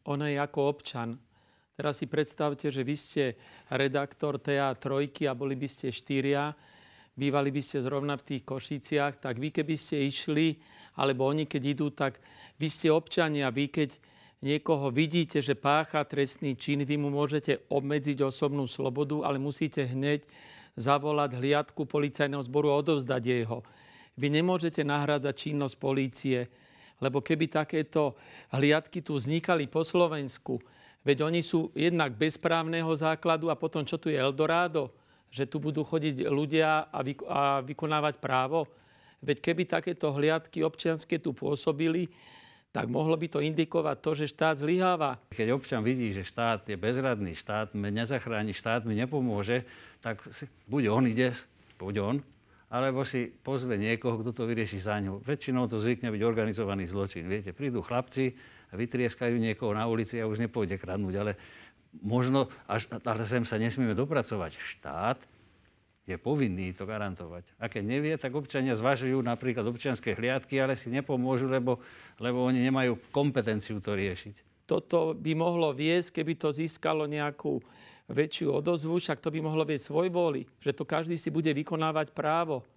Ona je ako občan. Teraz si predstavte, že vy ste redaktor TA3 a boli by ste 4, bývali by ste zrovna v tých Košiciach, tak vy keby ste išli, alebo oni keď idú, tak vy ste občania, vy keď niekoho vidíte, že pácha trestný čin, vy mu môžete obmedziť osobnú slobodu, ale musíte hneď zavolať hliadku policajného zboru a odovzdať jeho. Vy nemôžete nahrádzať činnosť polície, lebo keby takéto hliadky tu vznikali po Slovensku, veď oni sú jednak bez právneho základu a potom čo tu je Eldorado? Že tu budú chodiť ľudia a vykonávať právo? Veď keby takéto hliadky občianske tu pôsobili, tak mohlo by to indikovať to, že štát zlyháva. Keď občan vidí, že štát je bezradný, štát mi nezachráni, štát mi nepomôže, tak buď on ide, alebo si pozve niekoho, kto to vyrieši za ňu. Väčšinou to zvykne byť organizovaný zločin. Viete, prídu chlapci, vytrieskajú niekoho na ulici a už nepôjde kradnúť, ale sem sa nesmieme dopracovať. Štát je povinný to garantovať. A keď nevie, tak občania zvažujú napríklad občianske hliadky, ale si nepomôžu, lebo oni nemajú kompetenciu to riešiť. Toto by mohlo viesť, keby to získalo nejakú väčšiu odozvu, však to by mohlo viesť svojvôli, že to každý si bude vykonávať právo.